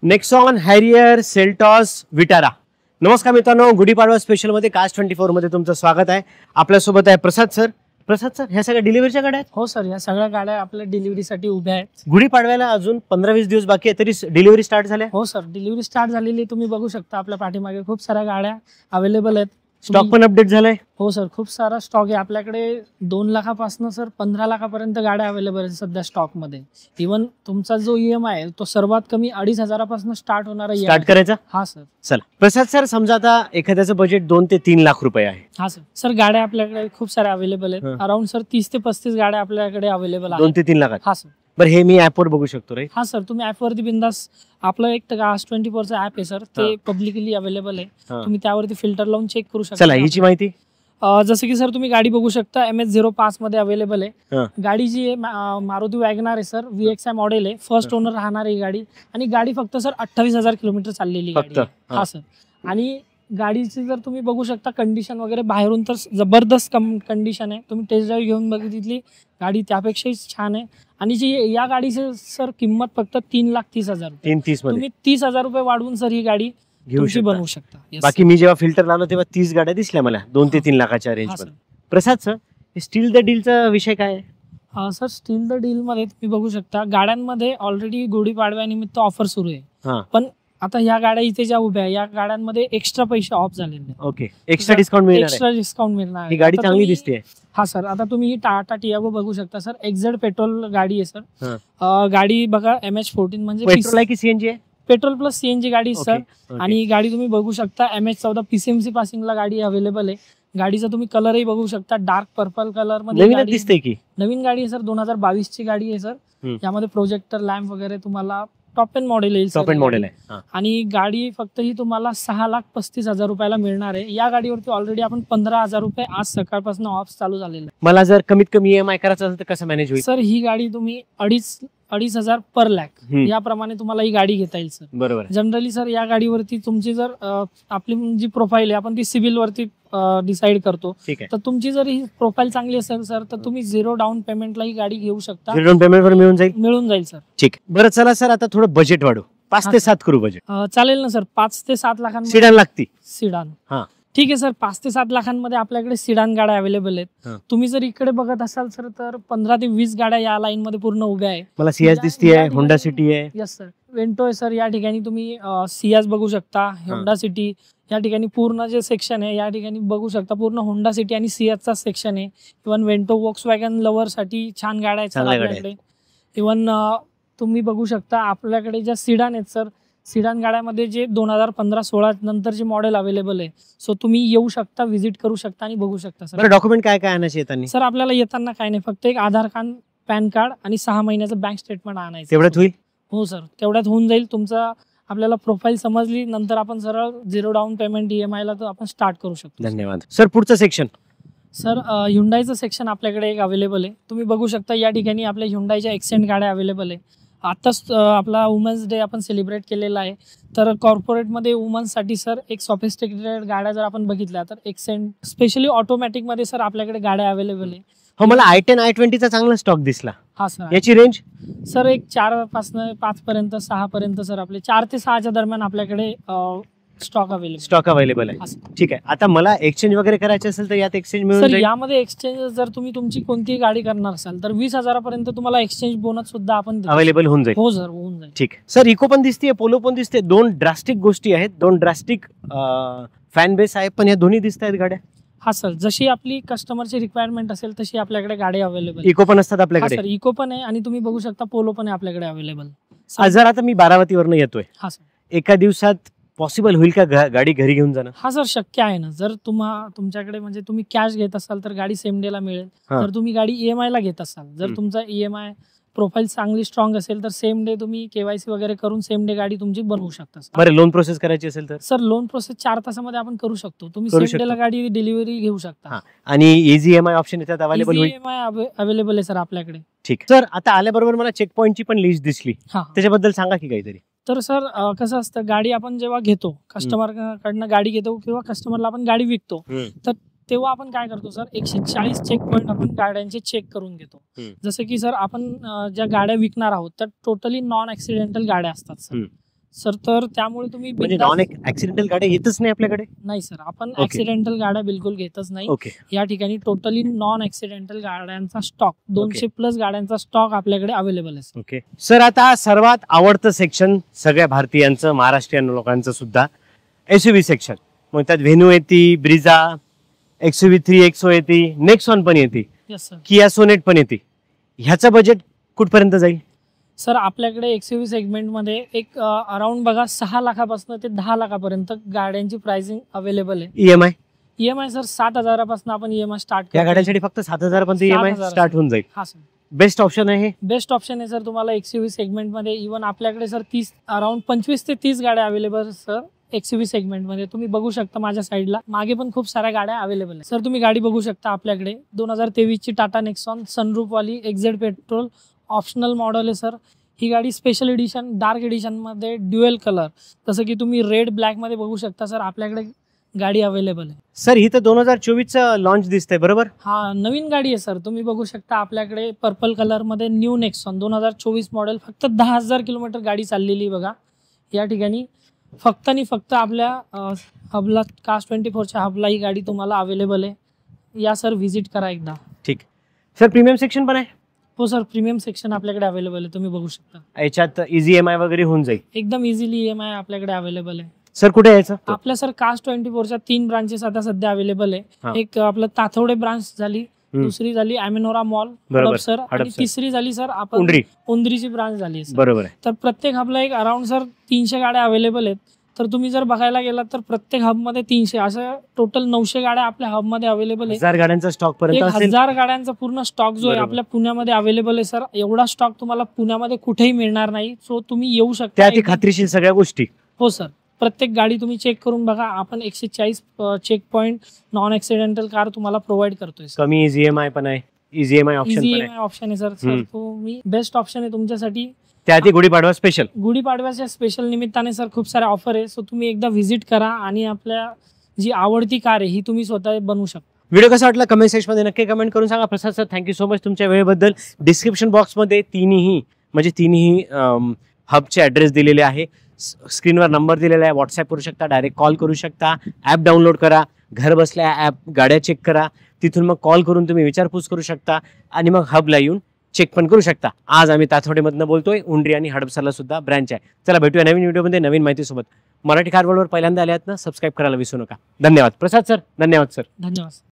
Nexon, Harrier, Seltos, Vitara. नमस्कार मित्रांनो, Gudi Padwa special मध्ये कास्ट 24 मध्ये तुमचं स्वागत आहे. आपल्यासोबत आहे प्रसाद सर. प्रसाद सर, ह्या सगळ्या डिलिव्हरीच्या गाड्या आहेत? हो सर, या सगळ्या गाड्या आपल्या डिलिव्हरीसाठी उभ्या आहेत. गुढीपाडव्याला अजून 15-20 दिवस बाकी आहे, तरी डिलिव्हरी स्टार्ट झाल्या? हो सर, डिलिव्हरी स्टार्ट झालेली तुम्ही बघू शकता. आपल्या पाठीमागे खूप साऱ्या गाड्या अवेलेबल आहेत. स्टॉक पण अपडेट झालाय? हो सर, खूप सारा स्टॉक आहे आपल्याकडे. 2 लाखापासून सर 15 लाखापर्यंत गाड्या अवेलेबल आहेत सध्या स्टॉक मध्ये. इव्हन तुमचा जो ईएमआय आहे तो सर्वात कमी 2,500 पासून स्टार्ट होणार आहे. स्टार्ट करायचा? हा सर. चला प्रसाद सर, समजा आता एखाद्याचं बजेट 2 ते 3 लाख रुपये आहे. हा सर. सर गाड्या आपल्याकडे खूप साऱ्या अवेलेबल आहेत. अराउंड सर 30 ते 35 गाड्या आपल्याकडे अवेलेबल आहेत. 2 ते 3 लाखात? हा सर. बरं, हे मी ऍपवर बघू शकतो रे? हा सर, तुम्ही ऍपवरती बिंदास. आपलं एक कास्ट 24 ऍप आहे सर, ते पब्लिकली अवेलेबल आहे. तुम्ही त्यावरती फिल्टर लावून चेक करू शकता. चला याची माहिती. जसं की सर तुम्ही गाडी बघू शकता, MS05 मध्ये अवेलेबल आहे. गाडी जी आहे मारुती वॅगनार आहे सर, VXI मॉडेल आहे. फर्स्ट ओनर राहणार ही गाडी. आणि गाडी फक्त सर 28,000 किलोमीटर चाललेली गाडी आहे. हा सर. आणि गाडीची जर तुम्ही बघू शकता कंडिशन वगैरे बाहेरून तर जबरदस्त कंडिशन आहे. तुम्ही टेस्ट ड्राईव्ह घेऊन बघितली गाडी, त्यापेक्षाही छान आहे. आणि जी या गाडीची सर किंमत फक्त 3,30,000 रुपये. 3,30 मध्ये तुम्ही 30,000 रुपये वाढवून सर ही गाडी तुमची बनवू शकता. बाकी मी जेव्हा फिल्टर लावलं तेव्हा 30 गाड्या दिसल्या मला 2 ते 3 लाखाच्या रेंज मध्ये. प्रसाद सर, स्टील द डीलचा विषय काय आहे? सर स्टील द डील मध्ये तुम्ही बघू शकता गाड्यांमध्ये ऑलरेडी गुढीपाडव्यानिमित्त ऑफर सुरू आहे. पण आता ह्या गाड्या इथे ज्या उभ्या या गाड्यांमध्ये एक्स्ट्रा पैसे ऑफ झालेले. ओके, एक्स्ट्रा डिस्काउंट मिळणार? एक्स्ट्रा डिस्काउंट मिळणार. ही गाडी चांगली दिसते. हा सर. आता तुम्ही ही टाटा टियागो बघू शकता सर, एक्झेड पेट्रोल गाडी आहे सर. गाडी बघा MH14 म्हणजे पेट्रोल आहे की सीएनजी आहे? पेट्रोल प्लस सीएनजी गाडी सर. आणि गाडी तुम्ही बघू शकता MH14 PCMC पासिंगला गाडी अवेलेबल आहे. गाडीचा तुम्ही कलरही बघू शकता, डार्क पर्पल कलर मध्ये दिसते की नवीन गाडी आहे सर. 2022 ची गाडी आहे सर. यामध्ये प्रोजेक्टर लॅम्प वगैरे तुम्हाला टॉप एंड मॉडेल येईल. टॉप एंड मॉडेल आहे. आणि गाडी फक्त ही तुम्हाला 6,35,000 रुपयाला मिळणार आहे. या गाडीवरती ऑलरेडी आपण 15,000 रुपये आज सकाळपासून ऑफ चालू झालेला आहे. मला जर कमीत कमी EMI करायचं असेल तर कसं मॅनेज होईल? सर ही गाडी तुम्ही 2,500 पर लॅक याप्रमाणे तुम्हाला ही गाडी घेता येईल सर. बरोबर. जनरली सर या गाडीवरती तुमची जर आपली जी प्रोफाईल आहे आपण ती सिव्हिल वरती डिसाइड करतो. तर तुमची जर ही प्रोफाईल चांगली असेल सर तर तुम्ही 0 डाऊन पेमेंटला ही गाडी घेऊ शकता. 0 डाऊन पेमेंट वर मिळून जाईल सर. ठीक. बरं चला सर, आता थोडं बजेट वाढू. 5 ते 7 करू बजेट. चालेल ना सर. 5 ते 7 लाखांमध्ये सिडान लागती? सिडान. ठीक आहे सर. 5 ते 7 लाखांमध्ये आपल्याकडे सिडान गाड्या अवेलेबल आहेत. तुम्ही जर इकडे बघत असाल सर तर 15 ते 20 गाड्या या लाईन मध्ये पूर्ण उभ्या आहे. मला सियाज दिसतीये, होंडा सिटी आहे. Yes sir. वेंटो आहे सर. या ठिकाणी तुम्ही सियाज बघू शकता, होंडा सिटी. या ठिकाणी पूर्ण जे सेक्शन आहे या ठिकाणी बघू शकता, पूर्ण होंडा सिटी आणि सियाजचा सेक्शन आहे. इव्हन वेंटो वॉक्सवॅगन लवर साठी छान गाड्या आहेत आपल्याकडे. इव्हन तुम्ही बघू शकता आपल्याकडे ज्या सिडान आहेत सर, सिडान गाड्यामध्ये जे 2015-16 नंतरचे मॉडेल अवेलेबल आहे. सो तुम्ही येऊ शकता, व्हिजिट करू शकता आणि बघू शकता सर. डॉक्युमेंट काय काय आणायचे येताना? सर आपल्याला येताना काय नाही, फक्त एक आधार कार्ड, पॅन कार्ड आणि 6 महिन्याचं बँक स्टेटमेंट आणायचं. तेवढ्यात होईल? हो सर, तेवढ्यात होऊन जाईल. तुमचा आपल्याला प्रोफाईल समजली नंतर आपण सरळ 0 डाऊन पेमेंट EMI ला आपण स्टार्ट करू शकतो. धन्यवाद सर. पुढचं सेक्शन? सर ह्युंडाईचं सेक्शन आपल्याकडे एक अवेलेबल आहे. तुम्ही बघू शकता या ठिकाणी आपल्या ह्युंडाईच्या एक्सेंट गाड्या अवेलेबल आहे. आताच आपला वुमन्स डे आपण सेलिब्रेट केलेला आहे. तर कॉर्पोरेटमध्ये वुमन्ससाठी सर एक सॉफिस्टिकेटेड गाड्या जर आपण बघितल्या तर एक्सेंट स्पेशली ऑटोमॅटिकमध्ये सर आपल्याकडे गाड्या अवेलेबल आहे. हो, मला I10 I20 चा चांगला स्टॉक दिसला. हा सर. याची रेंज? सर एक 4 पासून 5 पर्यंत 6 पर्यंत सर आपले 4 ते 6 च्या दरम्यान आपल्याकडे स्टॉक अवेलेबल आहे. ठीक आहे. आता मला एक्सचेंज वगैरे करायचे असेल तर यात एक्सचेंज मिळून जाईल? यामध्ये एक्सचेंज जर तुम्ही तुमची कोणतीही गाडी करणार असाल तर 20,000 पर्यंत तुम्हाला एक्सचेंज बोनस सुद्धा आपण अवेलेबल होऊन जाईल. हो सर, होऊन जाईल. ठीक आहे सर. इको पण दिसते, पोलो पण दिसते. 2 ड्रास्टिक गोष्टी आहेत, 2 ड्रास्टिक फॅन बेस आहे, पण या दोन्ही दिसत आहेत गाड्या. हा सर, जशी आपली कस्टमरची रिक्वायरमेंट असेल तशी आपल्याकडे गाडी अवेलेबल. इको पण असतात आपल्याकडे? सर इको पण आहे आणि तुम्ही बघू शकता पोलो पण आहे आपल्याकडे अवेलेबल. जर आता मी बारामतीवरनं येतोय, हा सर, एका दिवसात पॉसिबल होईल का गाडी घरी घेऊन जाणं? हा सर, शक्य आहे ना. जर तुमच्याकडे म्हणजे तुम्ही कॅश घेत असाल तर गाडी सेम डे ला मिळेल. जर तुम्ही गाडी EMI ला घेत असाल, जर तुमचा EMI प्रोफाईल चांगली स्ट्रॉंग असेल तर सेम डे तुम्ही KYC वगैरे करून सेम डे गाडी तुमची बनवू शकता. बरं, लोन प्रोसेस करायची असेल तर? सर लोन प्रोसेस 4 तासामध्ये आपण करू शकतो. तुम्ही सेम डे ला गाडी डिलिव्हरी घेऊ शकता. आणि इझी EMI ऑप्शन याच्यात अवेलेबल होईल? EMI अवेलेबल आहे सर आपल्याकडे. ठीक सर. आता आल्याबरोबर मला चेक पॉईंटची पण लिस्ट दिसली, त्याच्याबद्दल सांगा की काहीतरी. तर सर कसं असतं, गाडी आपण जेव्हा घेतो, कस्टमर कडनं गाडी घेतो किंवा कस्टमरला आपण गाडी विकतो, तर तेव्हा आपण काय करतो सर, 140 चेक पॉईंट आपण गाड्यांचे चेक करून घेतो. जसं की सर आपण ज्या गाड्या विकणार आहोत तर टोटली नॉन ऍक्सिडेंटल गाड्या असतात सर. सर तर त्यामुळे तुम्ही म्हणजे बिनधास्त- नॉन ऍक्सिडेंटल गाड्या येतच नाही आपल्याकडे? नाही सर, आपण Okay. ऍक्सिडेंटल गाड्या बिलकुल घेतच नाही. ओके. या ठिकाणी टोटली नॉन ऍक्सिडेंटल गाड्यांचा स्टॉक 200 प्लस गाड्यांचा स्टॉक आपल्याकडे अवेलेबल आहे. ओके सर, आता सर्वात आवडतं सेक्शन सगळ्या भारतीयांचं, महाराष्ट्रीयन लोकांचं सुद्धा, एसयूव्ही सेक्शन. मग त्यात व्हेन्यू येते, ब्रिझा, XUV 3XO येते, नेक्सॉन पण येते, येस सर. किया सोनेट पण येते. ह्याचं बजेट कुठपर्यंत जाईल? सर आपल्याकडे एक्सयूव्ही सेगमेंटमध्ये एक अराउंड बघा 6 लाखापासून ते 10 लाखापर्यंत गाड्यांची प्राइसिंग अवेलेबल आहे. EMI EMI सर 7,000पासून आपण EMI स्टार्ट या गाड्यांसाठी फक्त 7,000 पर्यंत EMI 7,000 स्टार्ट होऊन जाईल. हा सर, बेस्ट ऑप्शन आहे हे. बेस्ट ऑप्शन आहे सर तुम्हाला एक्सयूव्ही सेगमेंटमध्ये. इव्हन आपल्याकडे सर 30 अराउंड 25 ते 30 गाड्या अवेलेबल सर एक्सयूव्ही सेगमेंटमध्ये. तुम्ही बघू शकता माझ्या साईडला मागे पण खूप साऱ्या गाड्या अवेलेबल आहे. सर तुम्ही गाडी बघू शकता आपल्याकडे 2023 ची टाटा नेक्सॉन सनरूफवाली एक्झेड पेट्रोल ऑप्शनल मॉडेल आहे सर. ही गाडी स्पेशल एडिशन डार्क एडिशन मध्ये ड्युएल कलर, जसं की तुम्ही रेड ब्लॅक मध्ये बघू शकता सर आपल्याकडे गाडी अवेलेबल आहे. सर ही तर 2024 लॉन्च दिसतंय बरोबर? हा नवीन गाडी आहे सर. तुम्ही बघू शकता आपल्याकडे पर्पल कलर मध्ये न्यू नेक्सॉन 2024 मॉडेल. फक्त 10,000 किलोमीटर गाडी चाललेली बघा. या ठिकाणी फक्त आणि फक्त आपल्या हबला Cars24च्या हबला ही गाडी तुम्हाला अवेलेबल आहे. या सर व्हिजिट करा एकदा. ठीक सर, प्रीमियम सेक्शन पण आहे? हो सर, प्रीमियम सेक्शन आपल्याकडे अवेलेबल आहे. तुम्ही बघू शकता याच्यात इझी EMI वगैरे होऊन जाईल एकदम इझिली. EMI आपल्याकडे अवेलेबल आहे. सर. कुठे यायचं? आपल्या सर Cars24च्या 3 ब्रांचेस आता सध्या अवेलेबल हा. आहे. एक आपलं ताथवडे ब्रांच झाली, दुसरी झाली अमेनोरा मॉल बरोबर. सर, आणि हडपसर. तिसरी झाली सर आपण उंडरी. उंदरीची ब्रांच झाली सर. बरोबर आहे. तर प्रत्येक हबला एक अराउंड सर 300 गाड्या अवेलेबल आहेत. तर तुम्ही जर बघायला गेलात तर प्रत्येक हबमध्ये 300 असं टोटल 900 गाड्या आपल्या हबमध्ये अवेलेबल आहे. 1000 गाड्यांचा स्टॉक पर्यंत असेल. 1000 गाड्यांचा पूर्ण स्टॉक जो आहे बरोबर. आपल्या पुण्यामध्ये अवेलेबल आहे सर. एवढा स्टॉक तुम्हाला पुण्यामध्ये कुठेही मिळणार नाही. सो तुम्ही येऊ शकता. त्या खात्रीशीर सगळ्या गोष्टी. हो सर, प्रत्येक गाडी तुम्ही चेक करून बघा. आपण 140 checkpoint non accidental car तुम्हाला प्रोव्हाइड करतोय. कमी इझी EMI पण आहे, इझी EMI ऑप्शन इझी पण आहे. EMI ऑप्शन आहे सर. सर तुम्ही बेस्ट ऑप्शन आहे तुमच्यासाठी. त्याआधी गुढीपाडवा स्पेशल. गुढीपाडव्याच्या स्पेशल निमित्ताने सर खूप सारे ऑफर आहे. सो तुम्ही एकदा व्हिजिट करा आणि आपल्या जी आवडती कार आहे ही तुम्ही स्वतः बनवू शकता. व्हिडिओ कसा वाटला कमेंट सेक्शन मध्ये नक्की कमेंट करून सांगा. प्रसाद सर, थँक्यू सो मच तुमच्या वेळेबद्दल. डिस्क्रिप्शन बॉक्समध्ये तिन्ही हबचे ॲड्रेस दिलेले आहे. स्क्रीनवर नंबर दिलेला आहे. व्हॉट्सअप करू शकता, डायरेक्ट कॉल करू शकता. ॲप डाउनलोड करा, घर बसल्या ॲप गाड्या चेक करा. तिथून मग कॉल करून तुम्ही विचारपूस करू शकता आणि मग हबला येऊन चेक पण करू शकता. आज आम्ही ताथवडेमधनं बोलतोय. उंडरी आणि हडपसरला सुद्धा ब्रँच आहे. चला भेटूया नवीन व्हिडिओमध्ये नवीन माहितीसोबत. मराठी कार वर्ल्डवर पहिल्यांदा आले आहेत ना, सबस्क्राईब करायला विसरू नका. धन्यवाद प्रसाद सर. धन्यवाद सर. धन्यवाद.